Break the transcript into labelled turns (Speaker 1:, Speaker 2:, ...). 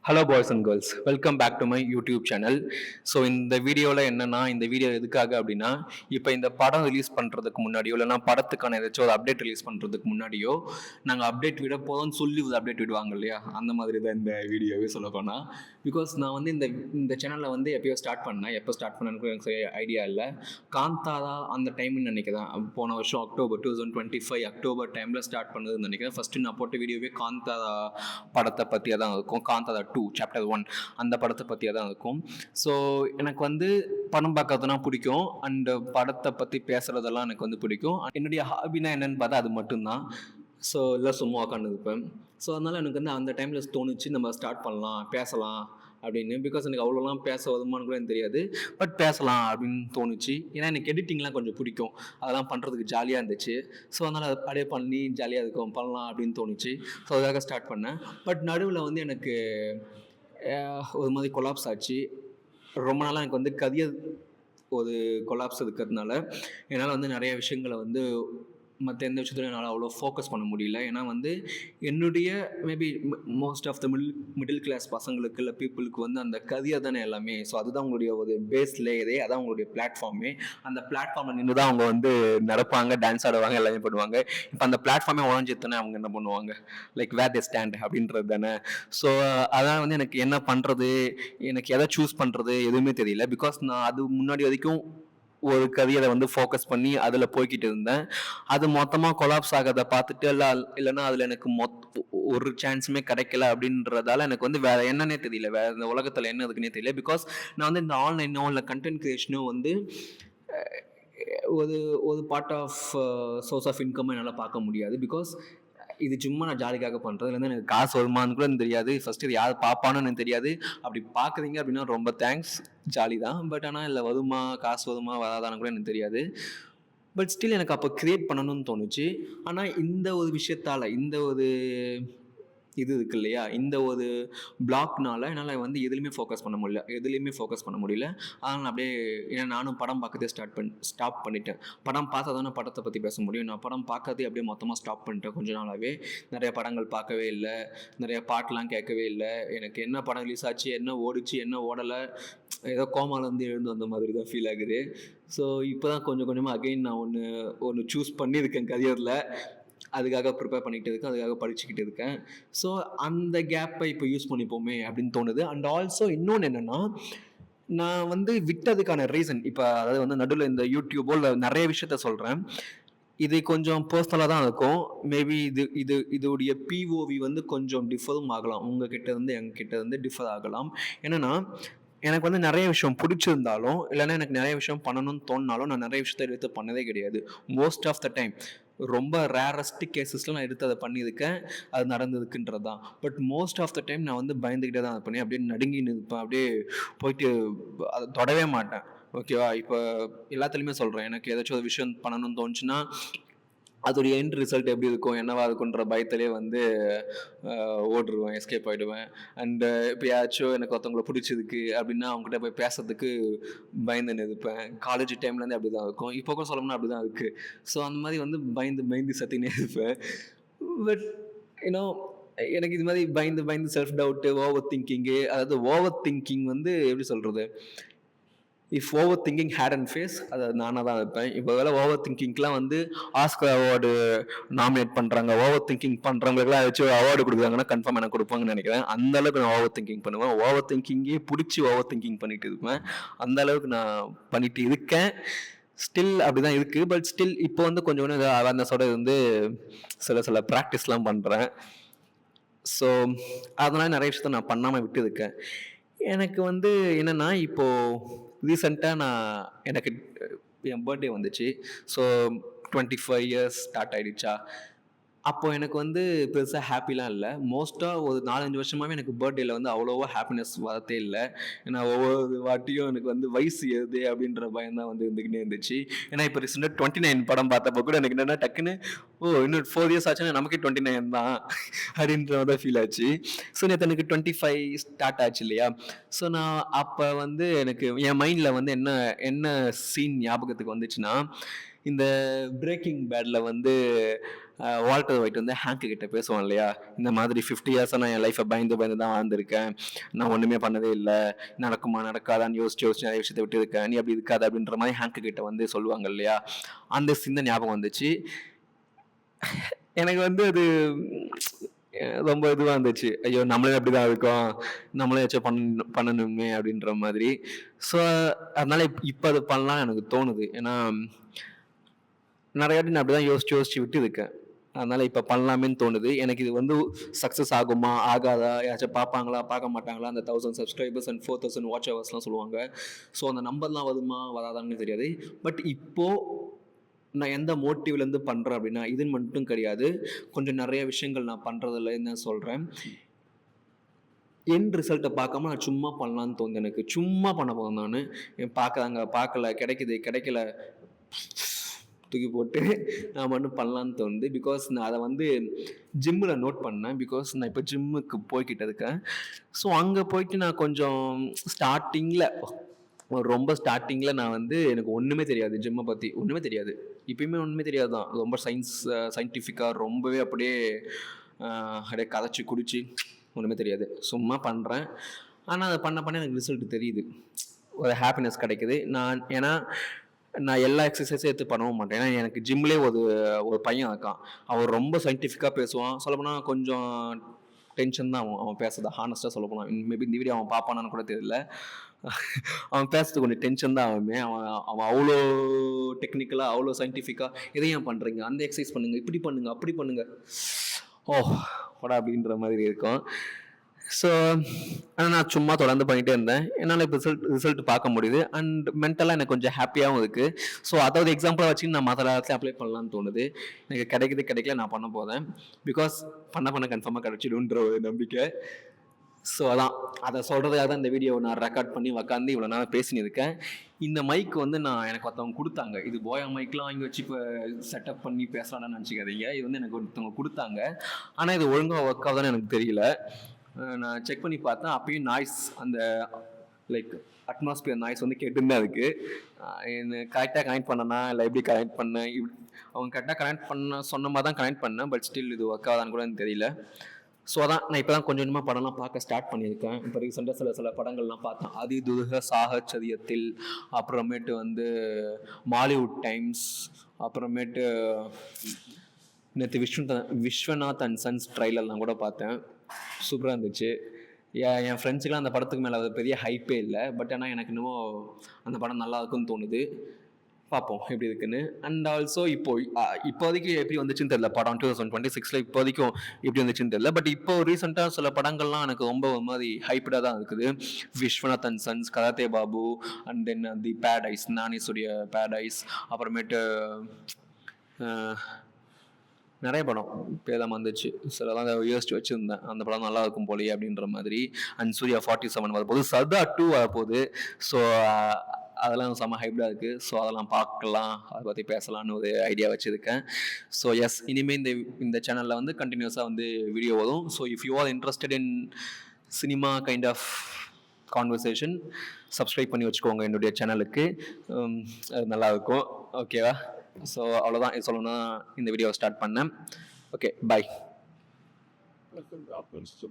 Speaker 1: Hello boys and girls, welcome back to my YouTube channel. So இந்த வீடியோவில் என்னென்னா, இந்த வீடியோ எதுக்காக அப்படின்னா, இப்போ இந்த படம் ரிலீஸ் பண்ணுறதுக்கு முன்னாடியோ இல்லைனா படத்துக்கான ஏதாச்சும் ஒரு அப்டேட் ரிலீஸ் பண்ணுறதுக்கு முன்னாடியோ நாங்கள் அப்டேட் விட போதும்னு சொல்லி ஒரு அப்டேட் விடுவாங்க இல்லையா, அந்த மாதிரி தான் இந்த வீடியோவே சொல்ல போனால். பிகாஸ் நான் வந்து இந்த இந்த சேனலில் வந்து எப்போயோ ஸ்டார்ட் பண்ணேன். எப்போ ஸ்டார்ட் பண்ணேன்னு எனக்கு ஐடியா இல்லை. காந்தாரா அந்த டைம்னு நினைக்கிறேன். போன வருஷம் அக்டோபர் 2025 அக்டோபர் டைமில் ஸ்டார்ட் பண்ணதுன்னு நினைக்கிறேன். ஃபஸ்ட்டு நான் போட்ட வீடியோவே காந்தாரா படத்தை பற்றியாக தான் இருக்கும். காந்தாரா 2 சாப்டர் 1 அந்த படத்தை பற்றியாக தான் இருக்கும். ஸோ எனக்கு வந்து படம் பார்க்கறதுனா பிடிக்கும். அண்டு படத்தை பற்றி பேசுகிறதெல்லாம் எனக்கு வந்து பிடிக்கும். என்னுடைய ஹாபினா என்னென்னு பார்த்தா அது மட்டும்தான். ஸோ எல்லாம் சும்மா உட்காந்துருப்பேன். ஸோ அதனால் எனக்கு வந்து அந்த டைமில் தோணுச்சு நம்ம ஸ்டார்ட் பண்ணலாம், பேசலாம் அப்படின்னு. பிகாஸ் எனக்கு அவ்வளோலாம் பேச வருமானு கூட எனக்கு தெரியாது. பட் பேசலாம் அப்படின்னு தோணுச்சு. ஏன்னா எனக்கு எடிட்டிங்லாம் கொஞ்சம் பிடிக்கும். அதெல்லாம் பண்ணுறதுக்கு ஜாலியாக இருந்துச்சு. ஸோ அதனால் அப்படியே பண்ணி ஜாலியாக இருக்கும், பண்ணலாம் அப்படின்னு தோணுச்சு. ஸோ அதுக்காக ஸ்டார்ட் பண்ணேன். பட் நடுவில் வந்து எனக்கு ஒரு மாதிரி கொலாப்ஸ் ஆச்சு. ரொம்ப நாளாக எனக்கு வந்து கரியர் ஒரு கொலாப்ஸ் இருக்கிறதுனால என்னால் வந்து நிறைய விஷயங்களை வந்து மற்ற எந்த விஷயத்துலையும் என்னால் அவ்வளோ ஃபோக்கஸ் பண்ண முடியல. ஏன்னா வந்து என்னுடைய maybe most of the middle class பசங்களுக்கு இல்லை பீப்புளுக்கு வந்து அந்த கரியர் தானே எல்லாமே. ஸோ அதுதான் உங்களுடைய ஒரு பேஸ் லேயரே, அதான் உங்களுடைய பிளாட்ஃபார்மே. அந்த பிளாட்ஃபார்மில் நின்று தான் அவங்க வந்து நடப்பாங்க, டான்ஸ் ஆடுவாங்க, எல்லாமே பண்ணுவாங்க. இப்போ அந்த பிளாட்ஃபார்மே உடஞ்சித்தானே அவங்க என்ன பண்ணுவாங்க, லைக் வேர் தே ஸ்டாண்ட் அப்படின்றது தானே. ஸோ அதான் வந்து எனக்கு என்ன பண்ணுறது, எனக்கு எதை சூஸ் பண்ணுறது எதுவுமே தெரியல. பிகாஸ் நான் அது முன்னாடி வரைக்கும் ஒரு கரியரை வந்து ஃபோக்கஸ் பண்ணி அதில் போய்கிட்டு இருந்தேன். அது மொத்தமாக கொலாப்ஸ் ஆகிறத பார்த்துட்டு இல்லைன்னா அதில் எனக்கு ஒரு சான்ஸுமே கிடைக்கல அப்படின்றதால எனக்கு வந்து வேறு என்னன்னே தெரியல, வேறு இந்த உலகத்தில் என்ன இருக்குன்னே தெரியல. பிகாஸ் நான் வந்து இந்த ஆன்லைனோ இல்லை கண்டென்ட் கிரியேஷனோ வந்து ஒரு ஒரு part of source of income என்னால் பார்க்க முடியாது. பிகாஸ் இது சும்மா நான் ஜாலிக்காக பண்ணுறது. இல்லைன்னா எனக்கு காசு வருமானு கூட எனக்கு தெரியாது. ஃபஸ்ட்டு இது யார் பார்ப்பானு எனக்கு தெரியாது. அப்படி பார்க்குறீங்க அப்படின்னா ரொம்ப தேங்க்ஸ், ஜாலி தான். பட் ஆனால் இல்லை வருமா, காசு வருமா வராதான்னு கூட எனக்கு தெரியாது. பட் ஸ்டில் எனக்கு அப்போ க்ரியேட் பண்ணணும்னு தோணுச்சு. ஆனால் இந்த ஒரு விஷயத்தால், இந்த ஒரு இது இருக்கு இல்லையா, இந்த ஒரு பிளாக்னால என்னால் வந்து எதுலேயுமே ஃபோக்கஸ் பண்ண முடியல. அதனால் அப்படியே ஏன்னா நானும் படம் பார்க்கறதே ஸ்டாப் பண்ணிட்டேன். படம் பார்த்தா தானே படத்தை பற்றி பேச முடியும். நான் படம் பார்க்கறதே அப்படியே மொத்தமாக ஸ்டாப் பண்ணிட்டேன். கொஞ்ச நாளாகவே நிறைய படங்கள் பார்க்கவே இல்லை, நிறைய பாட்டெலாம் கேட்கவே இல்லை. எனக்கு என்ன படம் ரிலீஸ் ஆச்சு, என்ன ஓடிச்சு, என்ன ஓடலை, ஏதோ கோமாலேருந்து எழுந்து வந்த மாதிரி தான் ஃபீல் ஆகுது. ஸோ இப்போ தான் கொஞ்சம் கொஞ்சமாக அகெயின் நான் ஒன்று சூஸ் பண்ணியிருக்கேன் கரியரில். அதுக்காக ப்ரிப்பேர் பண்ணிகிட்டு இருக்கேன், அதுக்காக படிச்சுக்கிட்டு இருக்கேன். ஸோ அந்த கேப்பை இப்போ யூஸ் பண்ணிப்போமே அப்படின்னு தோணுது. அண்ட் ஆல்சோ இன்னொன்று என்னென்னா, நான் வந்து விட்டதுக்கான ரீசன் இப்போ அதாவது வந்து நடுவில் இந்த யூடியூபோ இல்லை நிறைய விஷயத்த சொல்கிறேன். இது கொஞ்சம் பர்சனலாக தான் இருக்கும். மேபி இதோடைய பிஓவி வந்து கொஞ்சம் டிஃபரும் ஆகலாம். உங்ககிட்ட இருந்து எங்ககிட்ட இருந்து டிஃபர் ஆகலாம். என்னென்னா, எனக்கு வந்து நிறைய விஷயம் பிடிச்சிருந்தாலும் இல்லைன்னா எனக்கு நிறைய விஷயம் பண்ணணும்னு தோணினாலும் நான் நிறைய விஷயத்த எடுத்து பண்ணதே கிடையாது. மோஸ்ட் ஆஃப் த டைம் ரொம்ப ரேரஸ்ட் கேசஸில் நான் எடுத்து அதை பண்ணியிருக்கேன், அது நடந்ததுக்குன்றது தான். But most of the time நான் வந்து பயந்துக்கிட்டே தான் அதை பண்ணி அப்படியே நடுங்கின்னு இருப்பேன். அப்படியே போயிட்டு அதை தொடவே மாட்டேன். ஓகேவா? இப்போ எல்லாத்துலேயுமே சொல்கிறேன், எனக்கு ஏதாச்சும் ஒரு விஷயம் பண்ணணும்னு தோணுச்சுன்னா அதோடைய எண்ட் ரிசல்ட் எப்படி இருக்கும், என்னவா இருக்குன்ற பயத்திலே வந்து ஓடிடுவேன், எஸ்கேப் ஆகிடுவேன். அண்டு இப்போ யாராச்சும் எனக்கு ஒருத்தவங்களை பிடிச்சதுக்கு அப்படின்னா அவங்ககிட்ட போய் பேசுறதுக்கு பயந்துன்னு இருப்பேன். காலேஜ் டைம்லேருந்து அப்படி தான் இருக்கும். இப்போ கூட சொல்லணும்னா அப்படி தான் இருக்குது. ஸோ அந்த மாதிரி வந்து பயந்து சத்தினே இருப்பேன். பட் ஏன்னோ எனக்கு இது மாதிரி பயந்து செல்ஃப் டவுட்டு, ஓவர் திங்கிங்கு, அதாவது ஓவர் திங்கிங் வந்து எப்படி சொல்கிறது, if overthinking had and face அதை நானாக தான் இருப்பேன். இப்போ வேலை ஓவர் திங்கிங்க்கெலாம் வந்து ஆஸ்கர் அவார்டு நாமினேட் பண்ணுறாங்க. ஓவர் திங்கிங் பண்ணுறவங்களுக்குலாம் ஏதாச்சும் அவார்டு கொடுக்குறாங்கன்னா கன்ஃபார்ம் எனக்கு கொடுப்பாங்கன்னு நினைக்கிறேன். அந்த அளவுக்கு நான் ஓவர் திங்கிங் பண்ணுவேன். ஓவர் திங்கிங்கே பிடிச்சி ஓவர் திங்கிங் பண்ணிட்டு இருப்பேன். அந்த அளவுக்கு நான் பண்ணிட்டு இருக்கேன். ஸ்டில் அப்படி தான் இருக்குது. பட் ஸ்டில் இப்போ வந்து கொஞ்சம் கொஞ்சம் அவேர்னஸோட வந்து சில ப்ராக்டிஸ்லாம் பண்ணுறேன். ஸோ அதனால் நிறைய விஷயத்த நான் பண்ணாமல் விட்டு இருக்கேன். எனக்கு வந்து என்னென்னா, இப்போது ரீசெண்டாக எனக்கு என் பர்த்டே வந்துச்சு. ஸோ 25 இயர்ஸ் ஸ்டார்ட் ஆகிடுச்சா. அப்போது எனக்கு வந்து பெருசாக ஹாப்பிலாம் இல்லை. மோஸ்ட்டாக ஒரு 4-5 வருஷமாகவே எனக்கு பர்த்டேயில் வந்து அவ்வளோவா ஹாப்பினஸ் வரதே இல்லை. ஏன்னா ஒவ்வொரு வாட்டியும் எனக்கு வந்து வயசு ஏறுதே அப்படின்ற பயம் தான் வந்து இருந்துக்கிட்டே இருந்துச்சு. ஏன்னா இப்போ ரீசெண்டாக 29 படம் பார்த்தப்போ கூட எனக்கு என்னென்னா டக்குன்னு இன்னும் 4 இயர்ஸ் ஆச்சுன்னா நமக்கே 29 தான் அப்படின்ற மாதிரி தான் ஃபீல் ஆச்சு. ஸோ நேற்று எனக்கு 25 ஸ்டார்ட் ஆச்சு இல்லையா. ஸோ நான் அப்போ வந்து எனக்கு என் மைண்டில் வந்து என்ன சீன் ஞாபகத்துக்கு வந்துச்சுன்னா, இந்த பிரேக்கிங் பேட்ல வந்து வால்டர் ஒயிட் வந்து ஹேங்க் கிட்ட பேசுவான் இல்லையா, இந்த மாதிரி 50 இயர்ஸாக நான் என் லைஃப்பை பயந்து பயந்து தான் வாழ்ந்திருக்கேன், நான் ஒன்றுமே பண்ணதே இல்லை, நடக்குமா நடக்காதான்னு யோசிச்சு யோசிச்சு நிறைய விஷயத்தை விட்டு இருக்கேன், நீ அப்படி இருக்காது அப்படின்ற மாதிரி ஹேங்க் கிட்ட வந்து சொல்லுவாங்க இல்லையா. அந்த சின்ன ஞாபகம் வந்துச்சு எனக்கு. வந்து அது ரொம்ப இதுவாக இருந்துச்சு. ஐயோ நம்மளே அப்படிதான் இருக்கோம், நம்மளே ஏதாச்சும் பண்ணணுமே அப்படின்ற மாதிரி. ஸோ அதனால இப்போ அது பண்ணலாம் எனக்கு தோணுது. ஏன்னா நிறைய வாட்டி நான் அப்படிதான் யோசிச்சு யோசிச்சு விட்டு இருக்கேன். அதனால இப்போ பண்ணலாமேன்னு தோணுது. எனக்கு இது வந்து சக்ஸஸ் ஆகுமா ஆகாதா, யாராச்சும் பார்ப்பாங்களா பார்க்க மாட்டாங்களா, அந்த 1000 சப்ஸ்கிரைபர்ஸ் அண்ட் 4000 வாட்ச் ஹவர்ஸ்லாம் சொல்லுவாங்க. ஸோ அந்த நம்பர்லாம் வருமா வராதான்னு தெரியாது. பட் இப்போது நான் எந்த மோட்டிவ்லேருந்து பண்ணுறேன் அப்படின்னா, இதுன்னு மட்டும் கிடையாது, கொஞ்சம் நிறைய விஷயங்கள் நான் பண்ணுறதில்லன்னு தான் சொல்கிறேன். என் ரிசல்ட்டை பார்க்காம நான் சும்மா பண்ணலான்னு தோணுது எனக்கு. சும்மா பண்ண போதும் நான் பார்க்குறாங்க பார்க்கல, கிடைக்குது கிடைக்கல, தூக்கி போட்டு நான் மட்டும் பண்ணலான்னு தோணுது. பிகாஸ் நான் அதை வந்து ஜிம்மில் நோட் பண்ணேன். பிகாஸ் நான் இப்போ ஜிம்முக்கு போய்கிட்டு இருக்கேன். ஸோ அங்கே போயிட்டு நான் கொஞ்சம் ஸ்டார்டிங்கில் ரொம்ப ஸ்டார்டிங்கில் நான் வந்து எனக்கு ஒன்றுமே தெரியாது, ஜிம்மை பற்றி ஒன்றுமே தெரியாது. இப்பயுமே ஒன்றுமே தெரியாது தான். ரொம்ப சயின்டிஃபிக்காக ரொம்பவே அப்படியே அப்படியே கதைச்சி குடிச்சு ஒன்றுமே தெரியாது, சும்மா பண்ணுறேன். ஆனால் அதை பண்ண பண்ண எனக்கு ரிசல்ட் தெரியுது, ஒரு ஹாப்பினஸ் கிடைக்குது. ஏன்னா நான் எல்லா எக்ஸசைஸும் எடுத்து பண்ணவும் மாட்டேன். ஏன்னா எனக்கு ஜிம்லேயே ஒரு பையன் இருக்கான். அவன் ரொம்ப சயின்டிஃபிக்காக பேசுவான். சொல்லப்போனால் கொஞ்சம் டென்ஷன் தான் அவன் பேசுறது, ஹானஸ்ட்டாக சொல்ல போனான். மேபி இந்த வீடியோ அவன் பார்ப்பானான்னு கூட தெரியல. அவன் பேசுறது கொஞ்சம் டென்ஷன் தான். அவன் அவ்வளோ டெக்னிக்கலாக அவ்வளோ சயின்டிஃபிக்காக இதையும் பண்ணுறீங்க, அந்த எக்ஸசைஸ் பண்ணுங்கள், இப்படி பண்ணுங்கள், அப்படி பண்ணுங்கள், ஓடா அப்படின்ற மாதிரி இருக்கும். ஸோ ஆனால் நான் சும்மா தொடர்ந்து பண்ணிகிட்டே இருந்தேன். என்னால் இப்போ ரிசல்ட் பார்க்க முடியுது. அண்ட் மென்டலாக எனக்கு கொஞ்சம் ஹாப்பியாகவும் இருக்குது. ஸோ அதாவது எக்ஸாம்பிளாக வச்சு நான் மற்ற இடத்துல அப்ளை பண்ணலான்னு தோணுது. எனக்கு கிடைக்கல நான் பண்ண போதேன். பிகாஸ் பண்ண கன்ஃபார்மாக கிடைச்சிடுன்ற ஒரு நம்பிக்கை. ஸோ அதை சொல்கிறதுக்காக தான் இந்த வீடியோவை நான் ரெக்கார்ட் பண்ணி உட்காந்து இவ்வளோ நேரம் பேசினிருக்கேன். இந்த மைக் வந்து எனக்கு ஒருத்தவங்க கொடுத்தாங்க. இது போயா மைக்லாம் வாங்கி வச்சு இப்போ செட்டப் பண்ணி பேசலான்னு நினச்சிக்காதீங்க. இது வந்து எனக்கு ஒருத்தவங்க கொடுத்தாங்க. ஆனால் இது ஒழுங்காக ஒர்க் ஆகுதான்னு எனக்கு தெரியல. நான் செக் பண்ணி பார்த்தேன். அப்பயும் நாய்ஸ், அந்த லைக் அட்மாஸ்பியர் நாய்ஸ் வந்து கேட்டுன்னு தான் இருக்குது. கரெக்டாக கனெக்ட் பண்ணனா இல்லை எப்படி கனெக்ட் பண்ணேன், அவங்க கரெக்டாக கனெக்ட் பண்ண சொன்ன மாதிரி தான் கனெக்ட் பண்ணேன். பட் ஸ்டில் இது ஒர்க் ஆகுதான்னு கூட எனக்கு தெரியல. ஸோ நான் இப்போ தான் கொஞ்சம் கொஞ்சமாக படம்லாம் பார்க்க ஸ்டார்ட் பண்ணியிருக்கேன். இப்போ ரீசெண்டாக சில படங்கள்லாம் பார்த்தேன். அதிதுக சாகச்சரியத்தில், அப்புறமேட்டு வந்து மாலிவுட் டைம்ஸ், அப்புறமேட்டு நேற்று விஸ்வநாத் அண்ட் சன்ஸ் ட்ரைலர்லாம் கூட பார்த்தேன். சூப்பராக இருந்துச்சு. என் ஃப்ரெண்ட்ஸுக்கெலாம் அந்த படத்துக்கு மேலே அது பெரிய ஹைப்பே இல்லை. பட் ஆனால் எனக்கு இன்னமும் அந்த படம் நல்லா இருக்குன்னு தோணுது. பார்ப்போம் எப்படி இருக்குன்னு. அண்ட் ஆல்சோ இப்போதைக்கு எப்படி வந்துச்சுன்னு தெரியல படம் 2026 இப்போதைக்கும் எப்படி வந்துச்சுன்னு தெரியல. பட் இப்போ ரீசெண்டாக சில படங்கள்லாம் எனக்கு ரொம்ப ஒரு மாதிரி ஹைப்டாக தான் இருக்குது. Viswanath and sons, karate Babu, and then the paradise, நானிஸுடைய பேரடைஸ், அப்புறமேட்டு நிறைய படம் பேரெல்லாம் வந்துச்சு. சிலலாம் யோசிச்சு வச்சுருந்தேன், அந்த படம் நல்லா இருக்கும் போலயே அப்படின்ற மாதிரி. அண்ட் சூர்யா 47 வரப்போகுது, சர்தா 2 வரப்போகுது. ஸோ அதெல்லாம் செம்ம ஹைப்டாக இருக்குது. ஸோ அதெல்லாம் பார்க்கலாம், அதை பற்றி பேசலான்னு ஒரு ஐடியா வச்சுருக்கேன். ஸோ எஸ், இனிமேல் இந்த சேனலில் வந்து கண்டினியூஸாக வந்து வீடியோ வரும். So if you are interested in cinema kind of conversation, subscribe பண்ணி வச்சுக்கோங்க என்னுடைய சேனலுக்கு. அது நல்லாயிருக்கும். ஓகேவா? ஸோ அவ்வளோதான் இது சொல்லணும்னா இந்த வீடியோவை ஸ்டார்ட் பண்ணேன். ஓகே, பாய்.